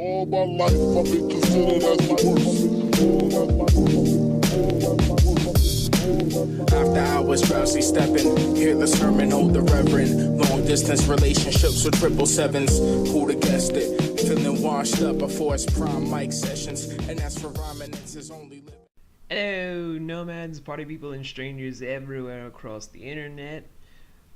All my life I've been considered as the worst. After hours, drowsy stepping, hear the sermon, hold the reverend. Long distance relationships with 777s. Who'da guessed it? Feeling washed up before its prime mic sessions. And as for rhyming, it's his only living. Hello, nomads, party people, and strangers everywhere across the internet.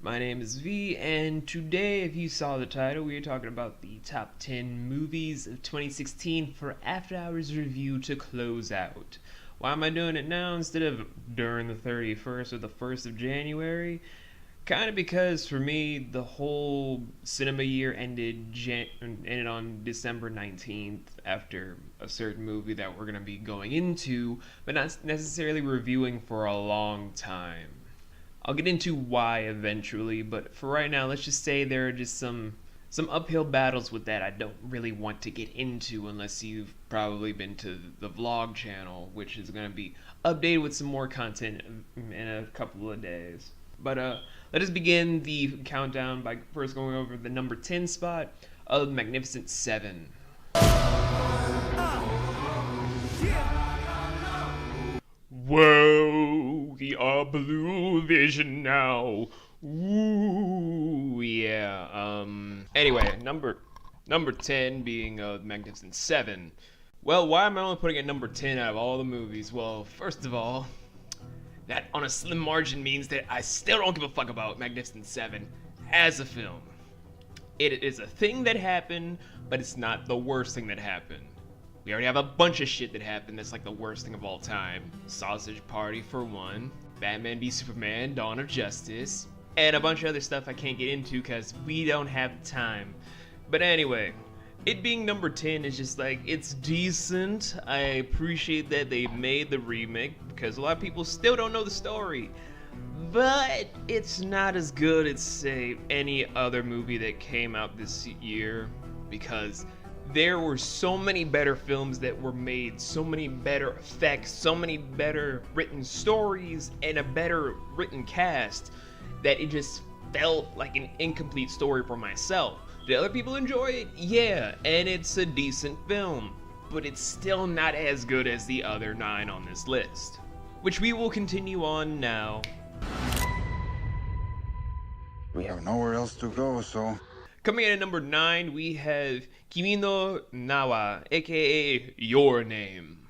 My name is V, and today, if you saw the title, we are talking about the top 10 movies of 2016 for After Hours review to close out. Why am I doing it now instead of during the 31st or the 1st of January? Kind of because for me, the whole cinema year ended on December 19th after a certain movie that we're going to be going into, but not necessarily reviewing for a long time. I'll get into why eventually, but for right now, let's just say there are just some uphill battles with that I don't really want to get into unless you've probably been to the vlog channel, which is going to be updated with some more content in a couple of days. But let us begin the countdown by first going over the number 10 spot of Magnificent Seven. Whoa, we are Blue Vision now. Ooh, yeah. Anyway, number 10 being Magnificent Seven. Well, why am I only putting it number 10 out of all the movies? Well, first of all, that on a slim margin means that I still don't give a fuck about Magnificent Seven as a film. It is a thing that happened, but it's not the worst thing that happened. We already have a bunch of shit that happened that's like the worst thing of all time. Sausage Party for one, Batman v Superman, Dawn of Justice, and a bunch of other stuff I can't get into because we don't have time. But anyway, it being number 10 is just like, it's decent. I appreciate that they made the remake because a lot of people still don't know the story. But it's not as good as, say, any other movie that came out this year because there were so many better films that were made, so many better effects, so many better written stories, and a better written cast that it just felt like an incomplete story for myself. Did other people enjoy it? Yeah, and it's a decent film, but it's still not as good as the other 9 on this list, which we will continue on now. We have nowhere else to go, so... Coming in at number 9, we have Kimi no Nawa, aka Your Name.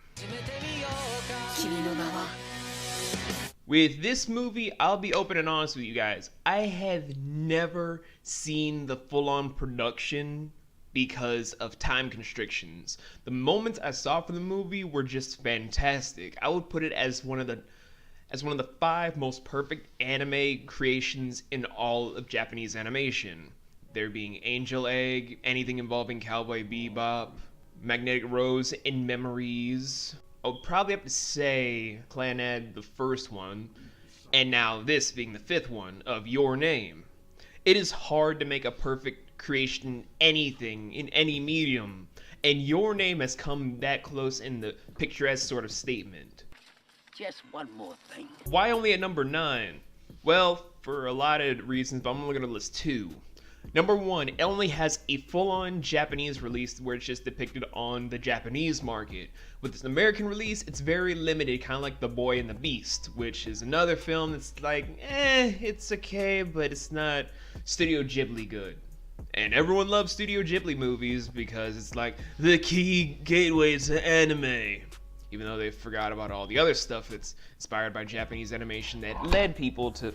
With this movie, I'll be open and honest with you guys. I have never seen the full-on production because of time constrictions. The moments I saw for the movie were just fantastic. I would put it as one of the 5 most perfect anime creations in all of Japanese animation. There being Angel Egg, anything involving Cowboy Bebop, Magnetic Rose, In Memories. I'll probably have to say Clannad, the first one, and now this being the 5th one of Your Name. It is hard to make a perfect creation anything in any medium, and Your Name has come that close in the picturesque sort of statement. Just one more thing. Why only at number 9? Well, for a lot of reasons, but I'm only going to list 2. Number 1, it only has a full-on Japanese release where it's just depicted on the Japanese market. With this American release, it's very limited, kind of like The Boy and the Beast, which is another film that's like, it's okay, but it's not Studio Ghibli good. And everyone loves Studio Ghibli movies because it's like the key gateway to anime. Even though they forgot about all the other stuff that's inspired by Japanese animation that led people to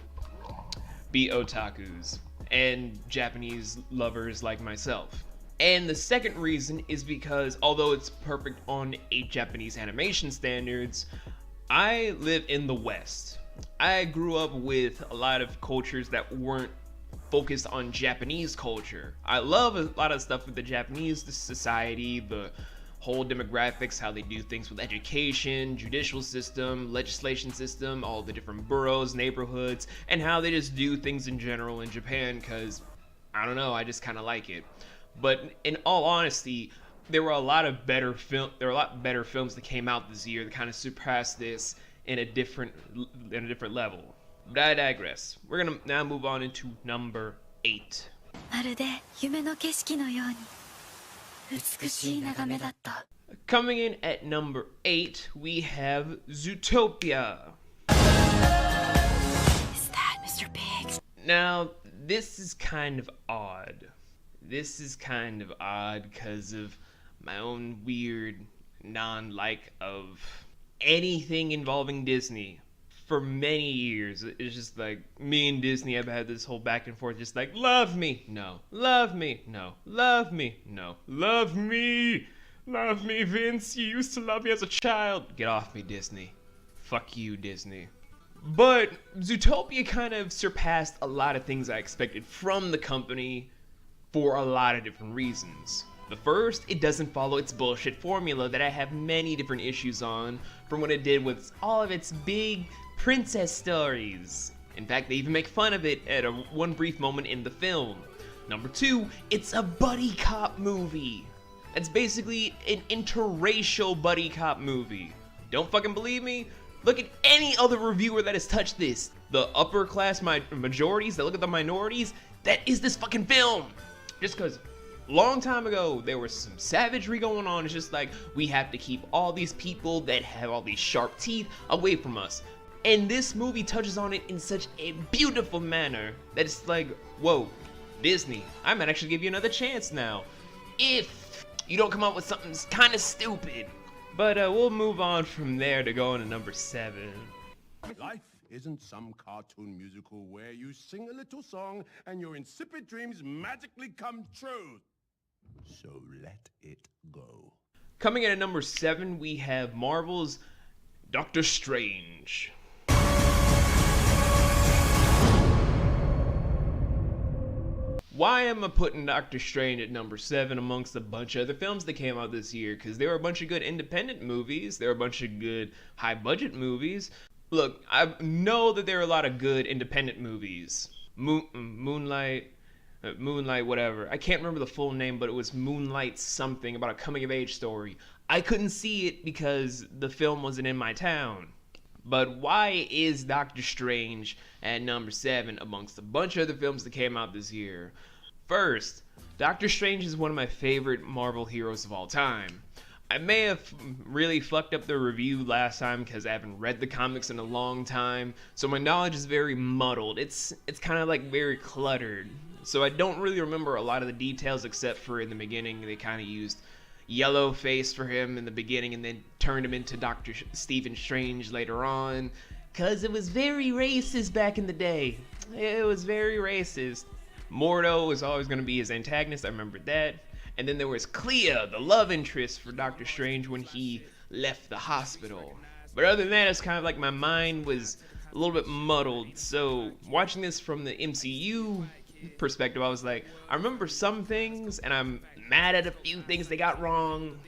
be otakus and Japanese lovers like myself. And the second reason is because although it's perfect on a Japanese animation standards, I live in the West. I grew up with a lot of cultures that weren't focused on Japanese culture. I love a lot of stuff with the Japanese society, the whole demographics, how they do things with education, judicial system, legislation system, all the different boroughs, neighborhoods, and how they just do things in general in Japan, because, I don't know, I just kind of like it. But in all honesty, there were a lot better films that came out this year that kind of surpassed this in a different level. But I digress. We're gonna now move on into number 8. まるで夢の景色のように Coming in at number 8, we have Zootopia. Is that Mr. Biggs? Now, this is kind of odd. This is kind of odd because of my own weird non-like of anything involving Disney. For many years, it's just like me and Disney have had this whole back and forth, just like, love me, no, love me, no, love me, no, love me, Vince, you used to love me as a child. Get off me, Disney. Fuck you, Disney. But Zootopia kind of surpassed a lot of things I expected from the company for a lot of different reasons. The first, it doesn't follow its bullshit formula that I have many different issues on from what it did with all of its big princess stories. In fact, they even make fun of it at one brief moment in the film. Number 2, it's a buddy cop movie. It's basically an interracial buddy cop movie. Don't fucking believe me? Look at any other reviewer that has touched this. The upper class majorities that look at the minorities, that is this fucking film. Just because long time ago, there was some savagery going on. It's just like, we have to keep all these people that have all these sharp teeth away from us. And this movie touches on it in such a beautiful manner that it's like, whoa, Disney, I might actually give you another chance now, if you don't come up with something kind of stupid. But we'll move on from there to go into number 7. Life isn't some cartoon musical where you sing a little song and your insipid dreams magically come true. So let it go. Coming in at number 7, we have Marvel's Doctor Strange. Why am I putting Doctor Strange at number 7 amongst a bunch of other films that came out this year? Because there were a bunch of good independent movies, there were a bunch of good high-budget movies. Look, I know that there are a lot of good independent movies. Moonlight, whatever. I can't remember the full name, but it was Moonlight something about a coming-of-age story. I couldn't see it because the film wasn't in my town. But why is Doctor Strange at number 7 amongst a bunch of other films that came out this year? First, Doctor Strange is one of my favorite Marvel heroes of all time. I may have really fucked up the review last time because I haven't read the comics in a long time, so my knowledge is very muddled. It's kind of like very cluttered. So I don't really remember a lot of the details except for in the beginning they kind of used yellow face for him in the beginning and then turned him into Dr. Stephen Strange later on, because it was very racist back in the day. It was very racist. Mordo was always going to be his antagonist, I remember that. And then there was Clea, the love interest for Doctor Strange when he left the hospital. But other than that, it's kind of like my mind was a little bit muddled. So watching this from the MCU perspective, I was like, I remember some things and I'm mad at a few things they got wrong,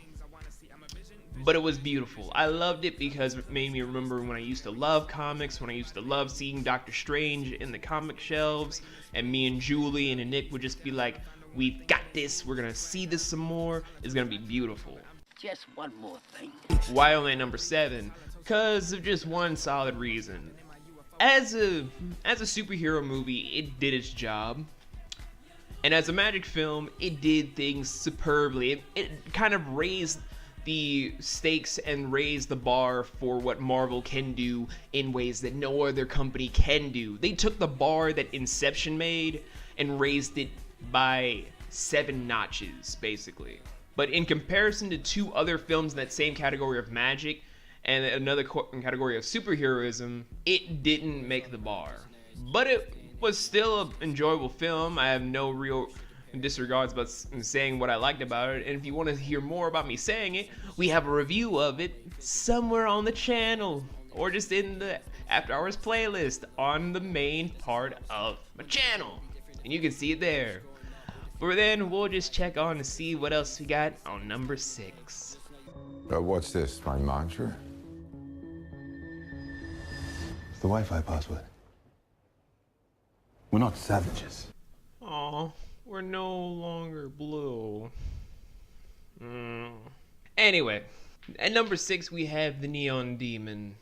but it was beautiful. I loved it because it made me remember when I used to love comics, when I used to love seeing Doctor Strange in the comic shelves, and me and Julie and Nick would just be like, we've got this, we're gonna see this some more, it's gonna be beautiful. Just one more thing. Why only at number 7? Because of just one solid reason. As a superhero movie, it did its job. And as a magic film, it did things superbly. It kind of raised the stakes and raised the bar for what Marvel can do in ways that no other company can do. They took the bar that Inception made and raised it by 7 notches, basically. But in comparison to 2 other films in that same category of magic and another category of superheroism, it didn't make the bar. But it was still an enjoyable film. I have no real disregards about saying what I liked about it, and if you want to hear more about me saying it, we have a review of it somewhere on the channel, or just in the After Hours playlist on the main part of my channel, and you can see it there. But then we'll just check on to see what else we got on number 6. What's this, my mantra? It's the Wi-Fi password. We're not savages. Aw, we're no longer blue. Anyway, at number 6 we have the Neon Demon.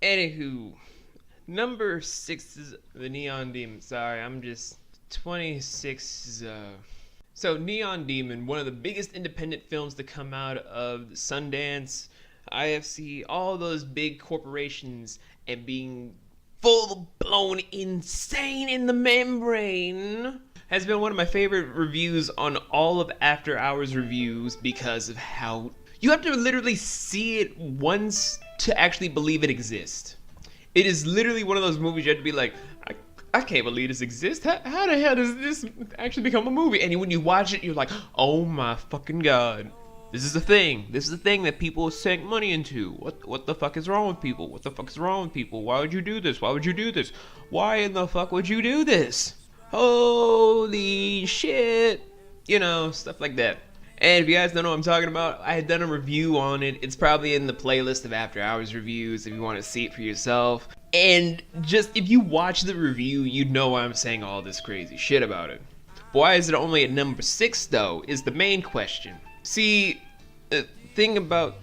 Anywho, number 6 is the Neon Demon. Sorry, I'm just 26 is so Neon Demon, one of the biggest independent films to come out of Sundance, IFC, all those big corporations, and being full blown insane in the membrane, has been one of my favorite reviews on all of After Hours reviews because of how you have to literally see it once to actually believe it exists. It is literally one of those movies you have to be like, I can't believe this exists. How the hell does this actually become a movie? And when you watch it, you're like, oh my fucking god. This is a thing. This is a thing that people sink money into. What the fuck is wrong with people? What the fuck is wrong with people? Why would you do this? Why would you do this? Why in the fuck would you do this? Holy shit. You know, stuff like that. And if you guys don't know what I'm talking about, I had done a review on it. It's probably in the playlist of After Hours reviews if you want to see it for yourself. And just, if you watch the review, you'd know why I'm saying all this crazy shit about it. But why is it only at number 6, though, is the main question. See, the thing about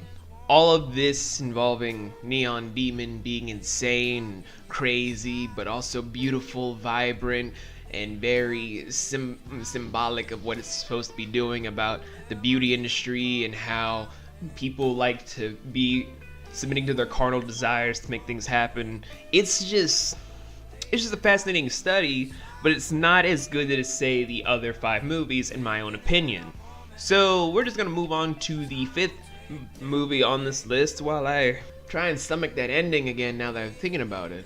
all of this involving Neon Demon being insane, crazy, but also beautiful, vibrant, and very symbolic of what it's supposed to be doing about the beauty industry and how people like to be submitting to their carnal desires to make things happen. It's just a fascinating study, but it's not as good as, say, the other 5 movies, in my own opinion. So we're just gonna move on to the 5th movie on this list while I try and stomach that ending again now that I'm thinking about it.